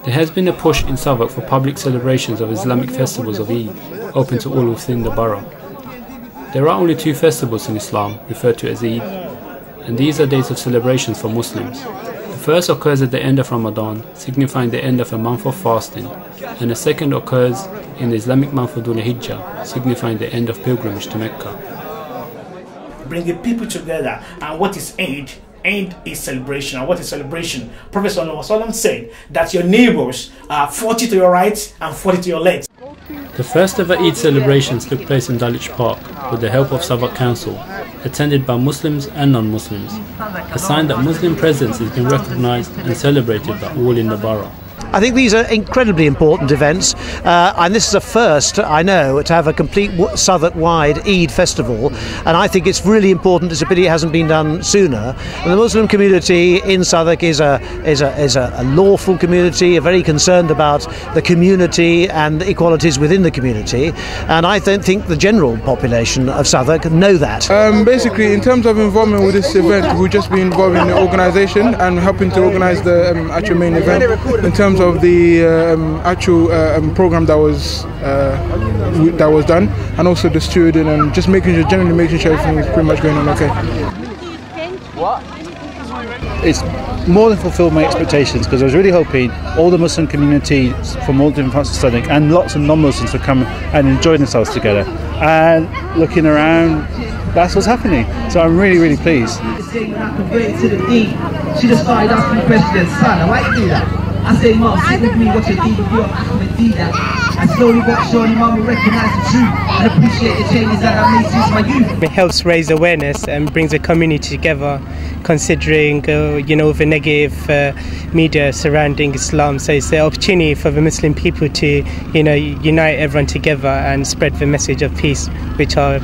There has been a push in Southwark for public celebrations of Islamic festivals of Eid, open to all within the borough. There are only two festivals in Islam, referred to as Eid, and these are days of celebrations for Muslims. The first occurs at the end of Ramadan, signifying the end of a month of fasting, and the second occurs in the Islamic month of Dhul Hijjah, signifying the end of pilgrimage to Mecca. Bringing people together, and what is Eid? Eid is celebration. And what is celebration? Prophet ﷺ said that your neighbors are 40 to your right and 40 to your left. The first ever Eid celebrations took place in Dulwich Park with the help of Southwark Council, attended by Muslims and non-Muslims, a sign that Muslim presence has been recognised and celebrated by all in the borough. I think these are incredibly important events, and this is a first, I know, to have a complete Southwark-wide Eid festival, and I think it's really important. It's a pity it hasn't been done sooner. And the Muslim community in Southwark is a lawful community, very concerned about the community and the equalities within the community, and I don't think the general population of Southwark know that. Basically, in terms of involvement with this event, we've just been involved in the organisation and helping to organise the actual main event. In terms of the actual program that was done, and also the stewarding, and just generally making sure everything is pretty much going on okay. It's more than fulfilled my expectations, because I was really hoping all the Muslim community from all different parts of Southwark and lots of non-Muslims would come and enjoy themselves together. And looking around, that's what's happening. So I'm really, really pleased. She just started asking me questions, son, why you do that? I say, Mom, sit with me, watch a deed of your Ahmed do that. And slowly but surely, Mum will recognise the truth and appreciate the changes that I made since my youth. It helps raise awareness and brings a community together, considering, the negative media surrounding Islam. So it's the opportunity for the Muslim people to, unite everyone together and spread the message of peace, which our,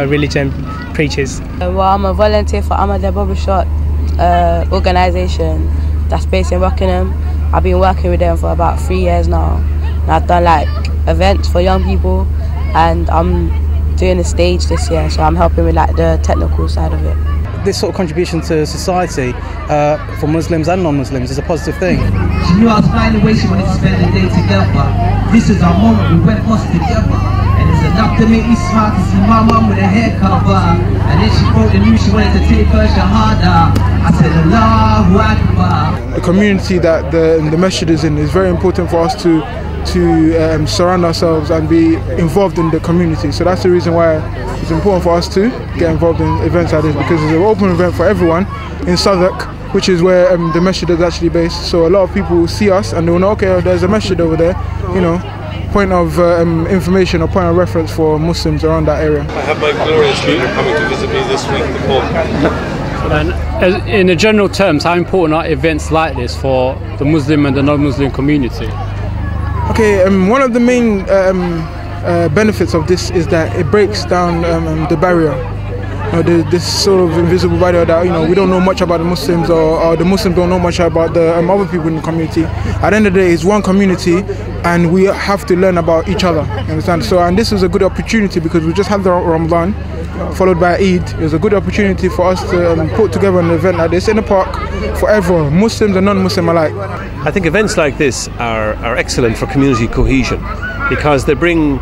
religion preaches. Well, I'm a volunteer for Ahmed Barbershop organisation that's based in Rockingham. I've been working with them for about 3 years now. And I've done events for young people, and I'm doing a stage this year, so I'm helping with the technical side of it. This sort of contribution to society for Muslims and non-Muslims is a positive thing. She knew I was finding ways she wanted to spend the day together. This is our moment, we went past together. And it's enough to make me smile to see my mum with a hair cover. And then she broke the news, she wanted to take her shahada. I said, Allahu Akbar. The community that the masjid is in is very important for us to surround ourselves and be involved in the community. So that's the reason why it's important for us to get involved in events like this, because it's an open event for everyone in Southwark, which is where the masjid is actually based. So a lot of people will see us and they'll know, okay, there's a masjid over there, point of information or point of reference for Muslims around that area. I have my glorious leader coming to visit me this week, Nepal. And in general terms, how important are events like this for the Muslim and the non-Muslim community? Okay, one of the main benefits of this is that it breaks down the barrier. This sort of invisible barrier that we don't know much about the Muslims, or the Muslims don't know much about the other people in the community. At the end of the day, it's one community, and we have to learn about each other. You understand? So, and this is a good opportunity because we just had the Ramadan, followed by Eid. It was a good opportunity for us to put together an event like this in the park for everyone, Muslims and non-Muslim alike. I think events like this are excellent for community cohesion, because they bring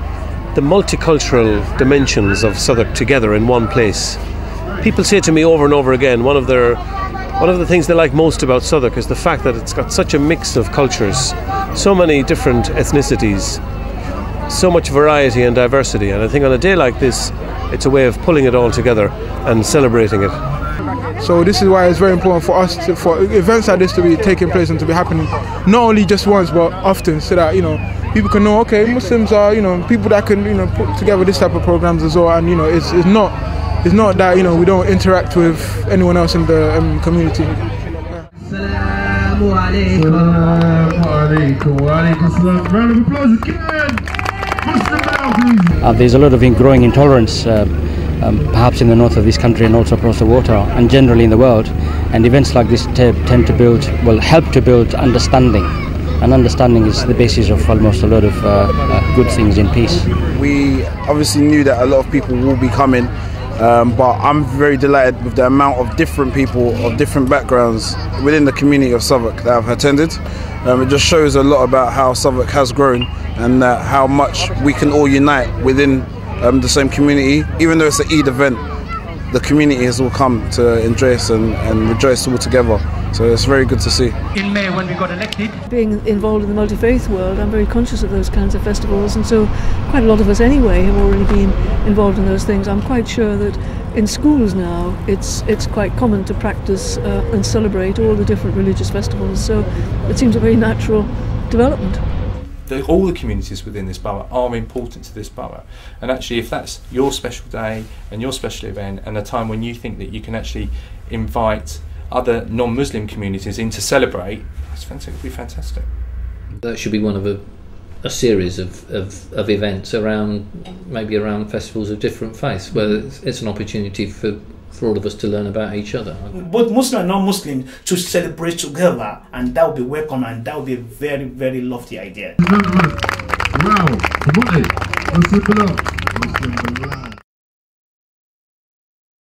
the multicultural dimensions of Southwark together in one place. People say to me over and over again, one of the things they like most about Southwark is the fact that it's got such a mix of cultures, so many different ethnicities, so much variety and diversity. And I think on a day like this, it's a way of pulling it all together and celebrating it. So this is why it's very important for us for events like this to be taking place and to be happening not only just once but often, so that people can know, okay, Muslims are people that can put together this type of programs as well, and it's not that we don't interact with anyone else in the community. There's a lot of growing intolerance, perhaps in the north of this country and also across the water and generally in the world, and events like this tend to help to build understanding, and understanding is the basis of almost a lot of good things in peace. We obviously knew that a lot of people will be coming But I'm very delighted with the amount of different people of different backgrounds within the community of Southwark that I've attended. It just shows a lot about how Southwark has grown and how much we can all unite within the same community. Even though it's an Eid event, the community has all come to enjoy us and rejoice all together. So it's very good to see. In May when we got elected. Being involved in the multi-faith world, I'm very conscious of those kinds of festivals, and so quite a lot of us anyway have already been involved in those things. I'm quite sure that in schools now it's quite common to practice and celebrate all the different religious festivals, so it seems a very natural development. All the communities within this borough are important to this borough, and actually if that's your special day and your special event and a time when you think that you can actually invite other non-Muslim communities in to celebrate, it's fantastic. It'd be fantastic. That should be one of a series of events around festivals of different faiths, where it's an opportunity for all of us to learn about each other. Both Muslim and non-Muslim to celebrate together, and that would be welcome, and that would be a very, very lofty idea. Wow.